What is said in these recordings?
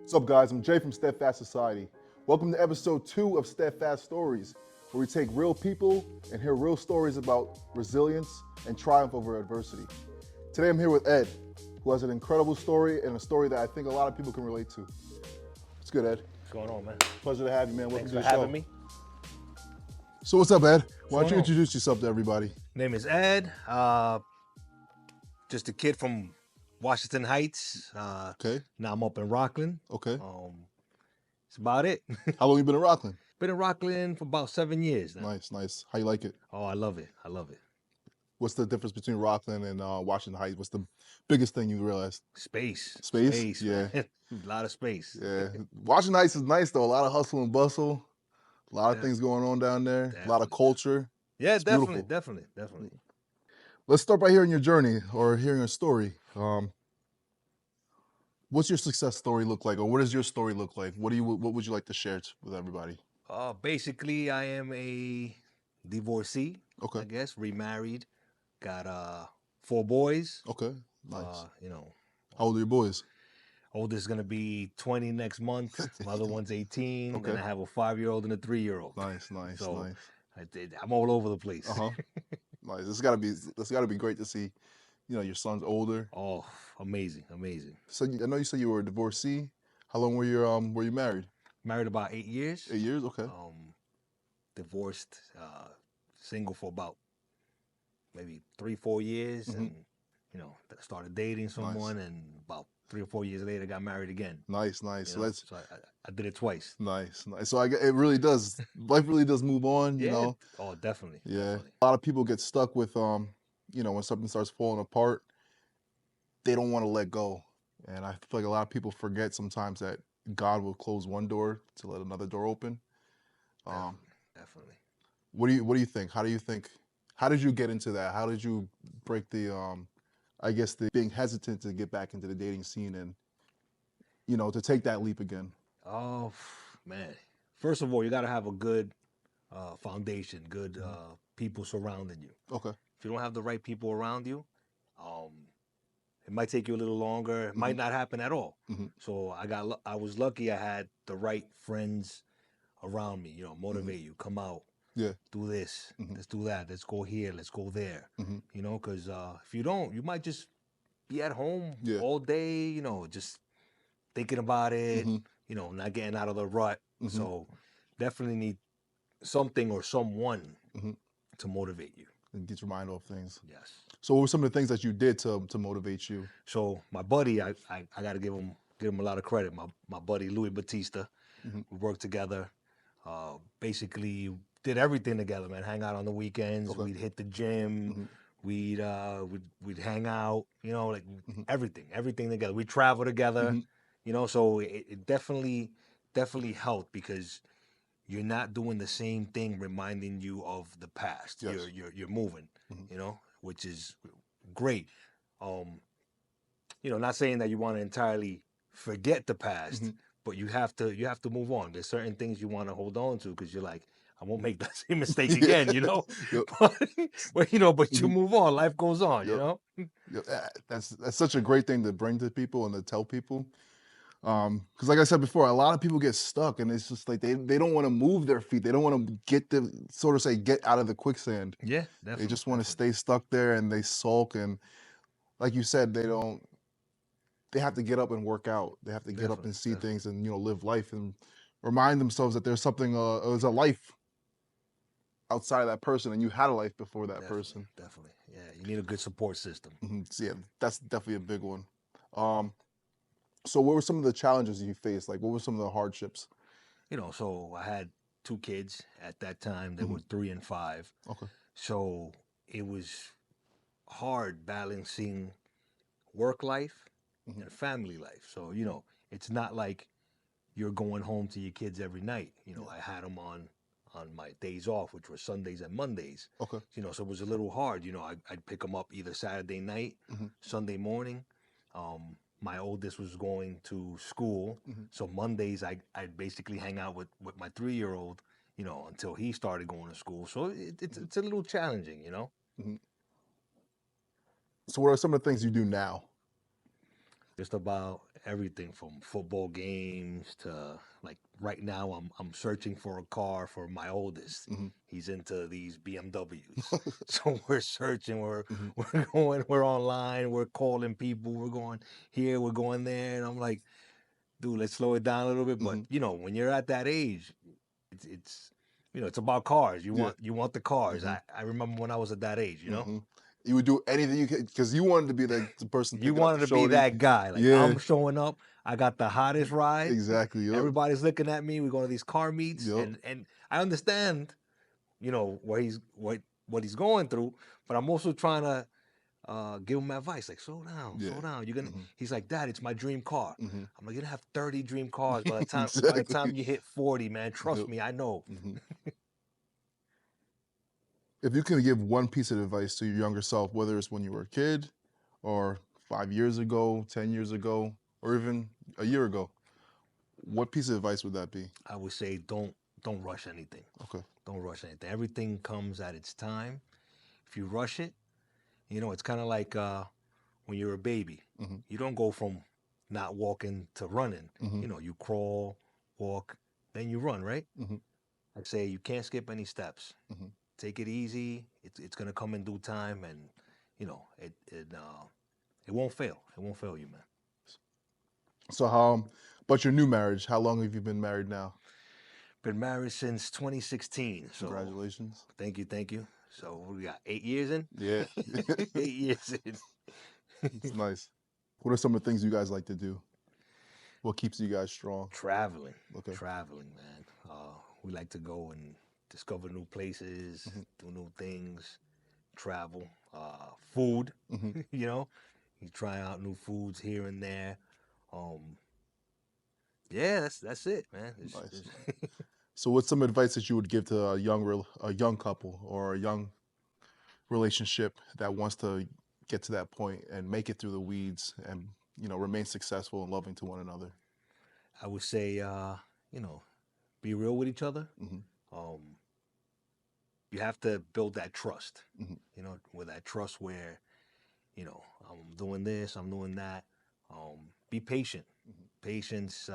What's up, guys? I'm Jay from Steadfast Society. Welcome to episode 2 of Steadfast Stories, where we take real people and hear real stories about resilience and triumph over adversity. Today I'm here with Ed, who has an incredible story and a story that I think a lot of people can relate to. What's good, Ed? What's going on, man? Pleasure to have you, man. Welcome Thanks to for the show. having me. So what's up, Ed? Why don't you going on? introduce yourself to everybody? Name is Ed. Just a kid from Washington Heights. Okay. Now I'm up in Rockland. Okay. That's about it. How long you been in Rockland? Been in Rockland for about 7 years now. Nice, nice. How you like it? Oh, I love it. I love it. What's the difference between Rockland and Washington Heights? What's the biggest thing you realized? Space. Space? Yeah. Man. A lot of space. Yeah. Washington Heights is nice, though. A lot of hustle and bustle. A lot of things going on down there. A lot of culture. Yeah, It's definitely, beautiful. definitely. Let's start by hearing your journey or hearing a story. What's your success story look like, or what does your story look like? What would you like to share with everybody? Basically, I am a divorcee. Okay. I guess remarried. Got 4 boys. Okay. Nice. How old are your boys? Oldest is gonna be 20 next month. The other one's 18. Okay. And I have a 5-year-old and a 3-year-old. Nice. So Nice. I'm all over the place. Nice. It's gotta be great to see, your son's older. Oh, amazing. So I know you said you were a divorcee. How long were you married? Married about 8 years. 8 years. Okay. Divorced, single for about maybe 3-4 years, and started dating someone, and about 3 or 4 years later got married again. Nice. So I did it twice. Nice. So it really does. Life really does move on. Oh, definitely. Yeah. Definitely. A lot of people get stuck with when something starts falling apart, they don't want to let go. And I feel like a lot of people forget sometimes that God will close one door to let another door open. Definitely. What do you think? How did you get into that? How did you break the being hesitant to get back into the dating scene and to take that leap again? Oh, man. First of all, you got to have a good foundation, good people surrounding you. Okay. If you don't have the right people around you, it might take you a little longer. It might not happen at all. So I was lucky I had the right friends around me, motivate you, come out, do this, let's do that, let's go here, let's go there, because if you don't, you might just be at home all day, just thinking about it, not getting out of the rut. So definitely need something or someone to motivate you. And get your mind off things. Yes. So what were some of the things that you did to motivate you? So my buddy, I got to give him a lot of credit. My buddy Louis Batista, we worked together. Basically did everything together, man. Hang out on the weekends. Okay. We'd hit the gym. We'd hang out. Everything together. We travel together. So it definitely helped because you're not doing the same thing reminding you of the past. Yes. You're moving, which is great. Not saying that you want to entirely forget the past, but you have to move on. There's certain things you want to hold on to because you're like, I won't make that same mistake again, Yep. but you move on. Life goes on, Yep. That's such a great thing to bring to people and to tell people. Because like I said before, a lot of people get stuck and it's just like they don't want to move their feet. They don't want to get out of the quicksand. Yeah, definitely. They just want to stay stuck there and they sulk. And like you said, they have to get up and work out. They have to get up and see things and, live life and remind themselves that there's something, there's a life outside of that person and you had a life before that person. Definitely. Yeah, you need a good support system. So yeah, that's definitely a big one. So what were some of the challenges you faced? Like, what were some of the hardships? So I had 2 kids at that time. They were 3 and 5. Okay. So it was hard balancing work life and family life. So, it's not like you're going home to your kids every night. I had them on my days off, which were Sundays and Mondays. Okay. So it was a little hard. I'd pick them up either Saturday night, Sunday morning. My oldest was going to school, so Mondays I'd basically hang out with my 3-year-old, until he started going to school. So it's a little challenging, So what are some of the things you do now? Just about everything from football games to like right now I'm searching for a car for my oldest. He's into these BMWs. So we're searching, we're going, we're online, we're calling people, we're going here, we're going there, and I'm like, dude, let's slow it down a little bit. But you know, when you're at that age, it's you know, it's about cars. Yeah. You want the cars. I remember when I was at that age, you know. You would do anything you could because you wanted to be the person You picking up wanted the to be shorty. that guy. Like Yeah, I'm showing up. I got the hottest ride. exactly. Yep. Everybody's looking at me. We go to these car meets, Yep. and I understand, you know, what he's going through, but I'm also trying to give him advice. Like slow down, Yeah. slow down. You're gonna. He's like, Dad, it's my dream car. Mm-hmm. I'm like, you're gonna have 30 dream cars by the time Exactly. you hit 40, man. Trust Yep. me, I know. If you could give one piece of advice to your younger self, whether it's when you were a kid, or 5 years ago, 10 years ago, or even a year ago, what piece of advice would that be? I would say don't rush anything. Okay. Don't rush anything. Everything comes at its time. If you rush it, you know, it's kind of like when you're a baby. You don't go from not walking to running. You know, you crawl, walk, then you run, right? I'd say you can't skip any steps. Take it easy. It's gonna come in due time, and you know it won't fail. It won't fail you, man. So but your new marriage, how long have you been married now? Been married since 2016. So Congratulations. thank you, thank you. So we got 8 years in. Yeah. 8 years in. It's nice. What are some of the things you guys like to do? What keeps you guys strong? Traveling. Okay. Traveling, man. We like to go and discover new places, do new things, travel, food. You know, you try out new foods here and there. Yeah, that's it, man. Nice. So, what's some advice that you would give to a young couple or a young relationship that wants to get to that point and make it through the weeds and remain successful and loving to one another? I would say, you know, be real with each other. You have to build that trust. You know, with that trust where, you know, I'm doing this, I'm doing that. Be patient. Patience.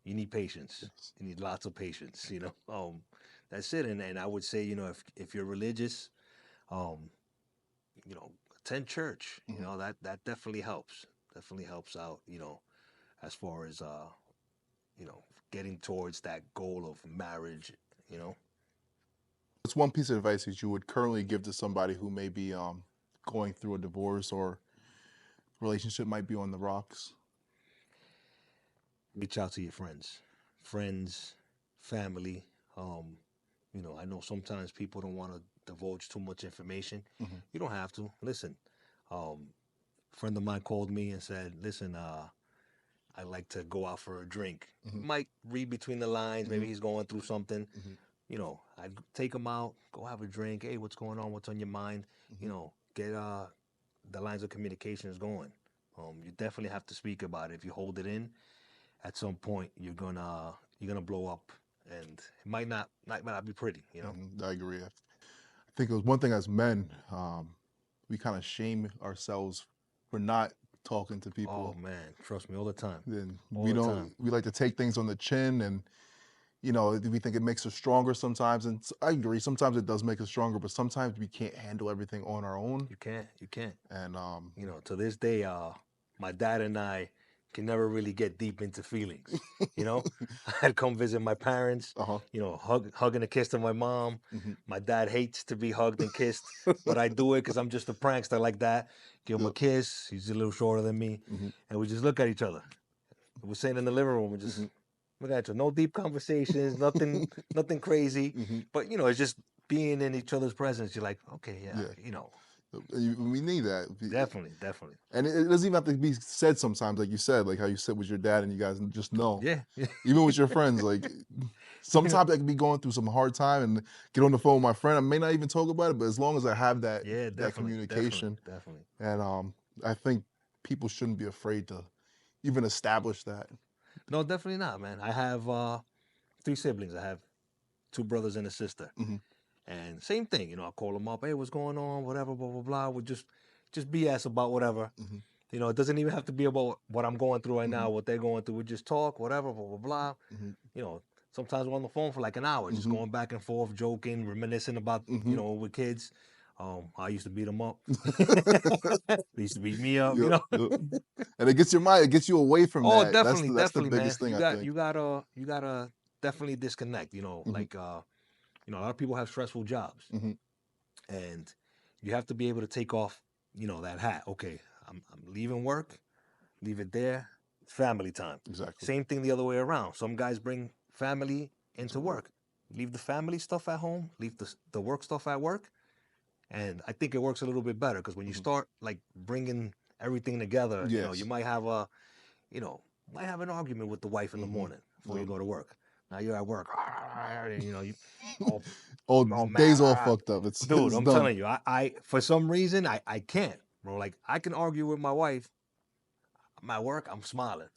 You need patience. Yes. You need lots of patience. You know, that's it. And I would say, you know, if you're religious, you know, attend church. You know, that definitely helps. Definitely helps out. You know, as far as you know, getting towards that goal of marriage. You know. What's one piece of advice that you would currently give to somebody who may be going through a divorce or relationship might be on the rocks? Reach out to your friends, family. You know, I know sometimes people don't want to divulge too much information. You don't have to. Listen, a friend of mine called me and said, "Listen, I like to go out for a drink." Might read between the lines. Maybe he's going through something. You know, I'd take him out, go have a drink. Hey, what's going on? What's on your mind? You know, get the lines of communications going. You definitely have to speak about it. If you hold it in, at some point you're gonna blow up, and it might not be pretty. You know. I agree. I think it was one thing as men, we kind of shame ourselves for not talking to people. Oh man, trust me, all the time. Then All the time. we like to take things on the chin, and we think it makes us stronger sometimes. And I agree, sometimes it does make us stronger, but sometimes we can't handle everything on our own. You can't. And You know, to this day, my dad and I can never really get deep into feelings. You know, I'd come visit my parents. You know, hugging a kiss to my mom. My dad hates to be hugged and kissed, but I do it because I'm just a prankster like that. Give him a kiss. He's a little shorter than me, and we just look at each other. We're sitting in the living room and just look at each other. No deep conversations, nothing crazy. But you know, it's just being in each other's presence. You're like, okay, yeah. You know. We need that. Definitely. And it doesn't even have to be said sometimes, like you said, like how you said with your dad and you guys just know. Yeah. Even with your friends, like sometimes I can be going through some hard time and get on the phone with my friend. I may not even talk about it, but as long as I have that communication, definitely. and I think people shouldn't be afraid to even establish that. No, definitely not, man. I have 3 siblings. I have 2 brothers and a sister. And same thing, you know, I call them up, hey, what's going on, whatever, blah, blah, blah. We just BS about whatever. You know, it doesn't even have to be about what I'm going through right now, Mhm. what they're going through. We just talk, whatever, blah, blah, blah. Mhm. You know, sometimes we're on the phone for like an hour, just Mhm. going back and forth, joking, reminiscing about, Mhm. with kids. I used to beat them up. They used to beat me up, Yep, yep. And it gets your mind, it gets you away from Oh, that. definitely, That's the definitely, man. biggest thing, I think. You gotta definitely disconnect. Mhm. A lot of people have stressful jobs, Mhm. and you have to be able to take off, that hat. Okay, I'm leaving work, leave it there. It's family time. Exactly. Same thing the other way around. Some guys bring family To into work. work. Leave the family stuff at home. Leave the work stuff at work. And I think it works a little bit better because when you Mhm. start like bringing everything together, you Yes. might have you know, might have an argument with the wife in the Mhm. morning before you Yep. go to work. Now you're at work, and, you all, Oh, all day's all mad. fucked up. It's Dude, it's I'm done. telling you, I for some reason I can't, bro. Like I can argue with my wife. I'm at work, I'm smiling.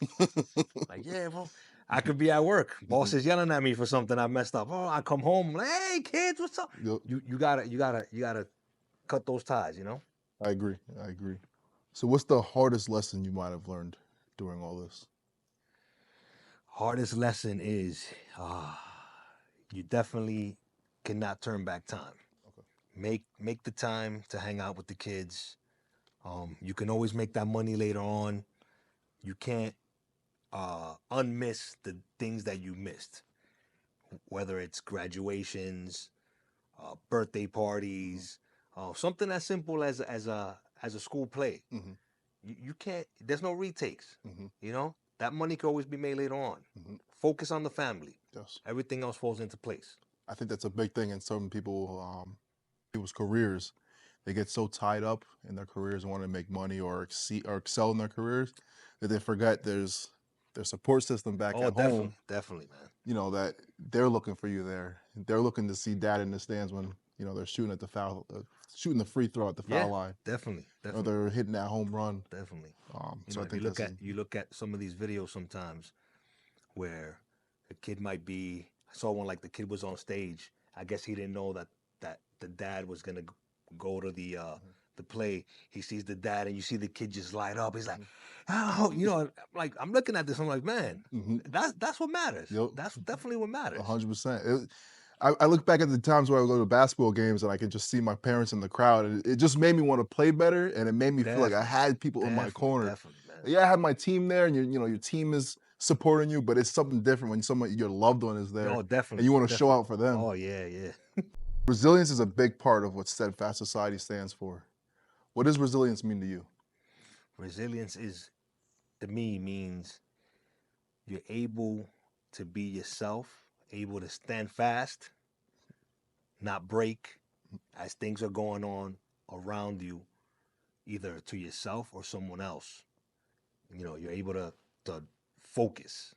Like, yeah, bro. I could be at work. Boss Mhm. is yelling at me for something I messed up. Oh, I come home, like, hey kids, what's up? Yep. You gotta cut those ties, I agree. I agree. So what's the hardest lesson you might have learned during all this? Hardest lesson is you definitely cannot turn back time. Okay. Make the time to hang out with the kids. You can always make that money later on. You can't unmiss the things that you missed, whether it's graduations, birthday Mhm. parties, something as simple as a school play. Mhm. You can't. There's no retakes. Mhm. That money can always be made later on. Mhm. Focus on the family. Yes. Everything else falls into place. I think that's a big thing in some people's careers. They get so tied up in their careers and want to make money or excel in their careers that they forget their support system back Oh, at home. definitely, definitely, man. That they're looking for you there. They're looking to see dad in the stands when they're shooting at the shooting the free throw at the Yeah, foul line, definitely, or definitely, they're hitting that home run. definitely. So I If you think look that's at some of these videos sometimes where a kid might be. I saw one like the kid was on stage. I guess he didn't know that the dad was gonna go to the play. He sees the dad, and you see the kid just light up. He's like, oh, like I'm looking at this. I'm like, man, Mhm. that's what matters. Yep, That's definitely what matters. 100%. I look back at the times where I would go to basketball games and I could just see my parents in the crowd, and it just made me want to play better, and it made me feel like I Definitely, had people in my definitely, corner. definitely, man. Yeah, I had my team there, and your team is supporting you, but it's something different when your loved one is there Oh, and definitely, you want to show definitely. out for them. Oh yeah, yeah. Resilience is a big part of what Steadfast Society stands for. What does resilience mean to you? Resilience is to me means you're able to be yourself, able to stand fast, not break as things are going on around you, either to yourself or someone else. You're able to focus.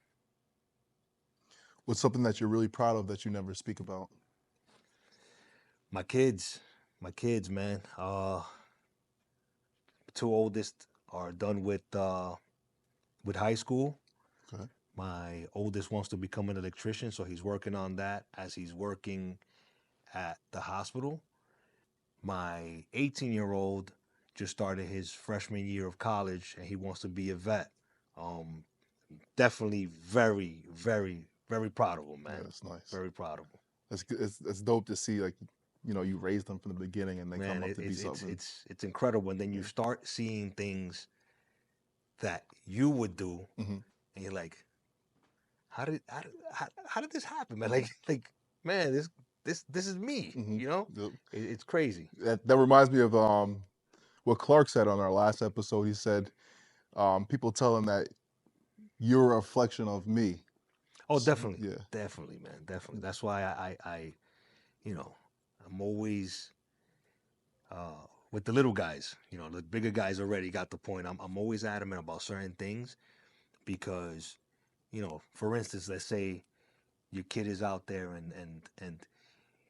What's something that you're really proud of that you never speak about? My kids, man. Two oldest are done with high school. Okay. My oldest wants to become an electrician, so he's working on that as he's working at the hospital. My 18-year-old just started his freshman year of college and he wants to be a vet. Um, Definitely very, very, very proud of him, Yeah, man. that's nice. Very proud of him. It's dope to see, like, you raised them from the beginning and they come Man, up to be it's it's something. it's it's incredible. And then you Yeah. start seeing things that you would do, Hmm. and you're like, how did this happen, man? Like, man, this is me. Hmm. Yep. It's crazy. That reminds me of what Clark said on our last episode. He said, people tell him that you're a reflection of me. Oh, definitely, Yeah. definitely, man, definitely. That's why I you know, I'm always with the little guys. The bigger guys already got the point. I'm always adamant about certain things because, for instance, let's say your kid is out there and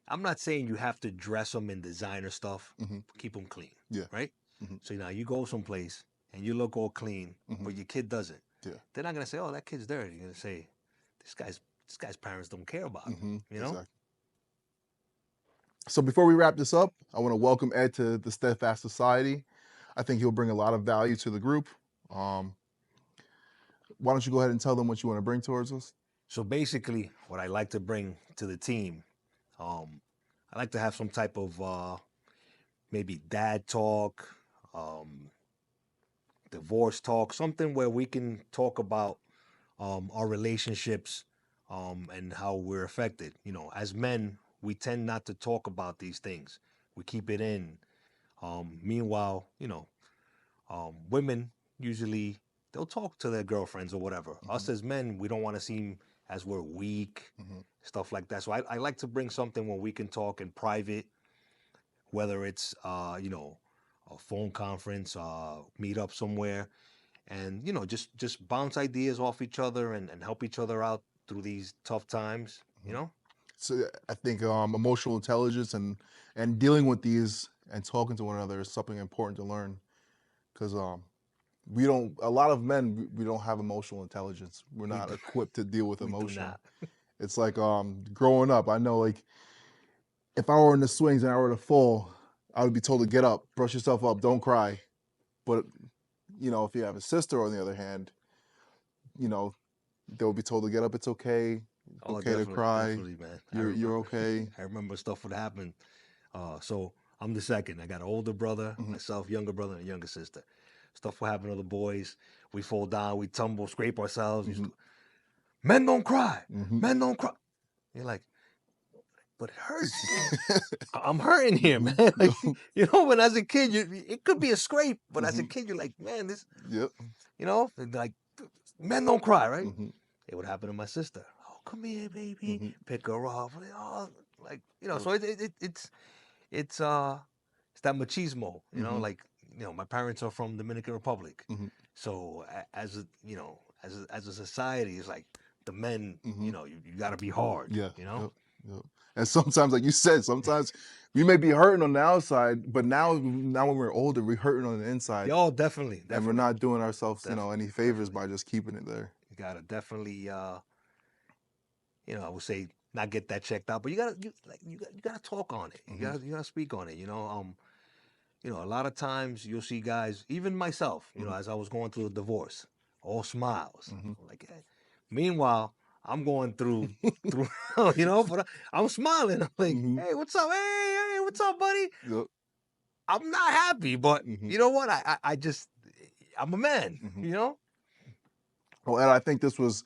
I'm not saying you have to dress them in designer stuff. Hmm. Keep them clean, Yeah. right? Hmm. So now you go someplace and you look all clean, Hmm. but your kid doesn't. Yeah. They're not gonna say, "Oh, that kid's dirty." You're gonna say, "This guy's parents don't care about him." Hmm. You know? Exactly. So before we wrap this up, I want to welcome Ed to the Steadfast Society. I think he'll bring a lot of value to the group. Why don't you go ahead and tell them what you want to bring towards us? So basically, what I like to bring to the team, I like to have some type of maybe dad talk, divorce talk, something where we can talk about our relationships and how we're affected. You know, as men, we tend not to talk about these things. We keep it in. Meanwhile, you know, women usually they'll talk to their girlfriends or whatever. Us as men, we don't want to seem as we're weak, stuff like that. So I like to bring something where we can talk in private, whether it's you know, a phone conference, meet up somewhere, and you know, just bounce ideas off each other and help each other out through these tough times. You know. So I think emotional intelligence and dealing with these and talking to one another is something important to learn, because we don't. A lot of men, we don't have emotional intelligence. We're not equipped to deal with We do emotion. not. It's like growing up. I know, like, if I were in the swings and I were to fall, I would be told to get up, brush yourself up, don't cry. But you know, if you have a sister, on the other hand, you know, they'll be told to get up. It's okay. It's Oh, okay to cry. definitely, man. You're okay. I remember stuff would happen. So I'm the second. I got an older brother, myself, younger brother, and a younger sister. Stuff will happen to the boys. We fall down, we tumble, scrape ourselves. Men don't cry. Men don't cry. You're like, but it hurts. I'm hurting here, man. Like, you know, when as a kid, it could be a scrape, but as a kid, you're like, man, this. Yep. You know, like, men don't cry, right? It would happen to my sister. Oh, come here, baby. Pick her up. Oh, like, you know. So it's that machismo. You know, like, you know, my parents are from Dominican Republic, so as a, you know, as a society, it's like the men. You know, you got to be hard. Yeah. You know. Yep. And sometimes, like you said, sometimes we may be hurting on the outside, but now when we're older, we're hurting on the inside. Oh, definitely. And we're not doing ourselves, you know, any favors by just keeping it there. You gotta definitely, you know, I would say not get that checked out, but you gotta talk on it. You gotta speak on it. You know, a lot of times you'll see guys, even myself, you know, as I was going through a divorce, all smiles, like, hey. Meanwhile, I'm going through, you know, but I'm smiling. I'm like, hey, what's up? Hey, what's up, buddy? Yep. I'm not happy, but you know what? I just, I'm a man, you know? Well, and I think this was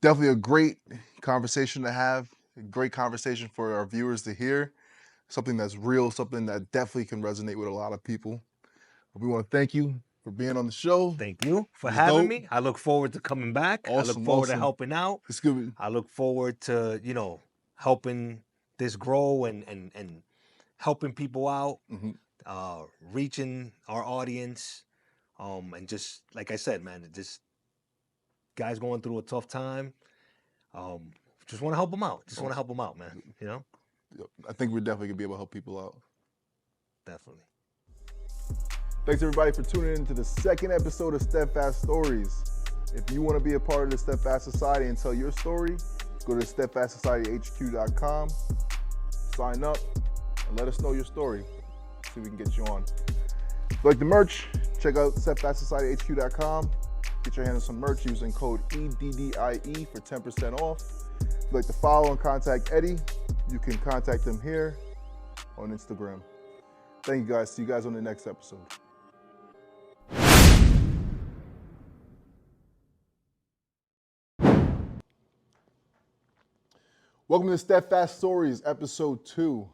definitely a great conversation to have, a great conversation for our viewers to hear, something that's real, something that definitely can resonate with a lot of people. We want to thank you for being on the show. Thank you for having me. I look forward to coming back. Awesome, I look forward to helping out. It's good. I look forward to, you know, helping this grow and helping people out, reaching our audience, and just like I said, man, just guys going through a tough time. Just want to help them out. Just want to help them out, man. You know. I think we're definitely gonna be able to help people out. Definitely. Thanks everybody for tuning in to the second episode of Steadfast Stories. If you want to be a part of the Steadfast Society and tell your story, go to SteadfastSocietyHQ.com, sign up, and let us know your story. See if we can get you on. If you like the merch, check out SteadfastSocietyHQ.com. Get your hands on some merch using code EDDIE for 10% off. If you'd like to follow and contact Eddie, you can contact him here on Instagram. Thank you guys. See you guys on the next episode. Welcome to Steadfast Stories, episode 2.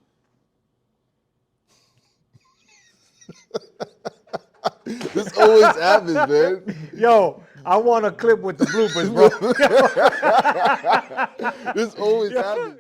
This always happens, man. Yo, I want a clip with the bloopers, bro. This always happens.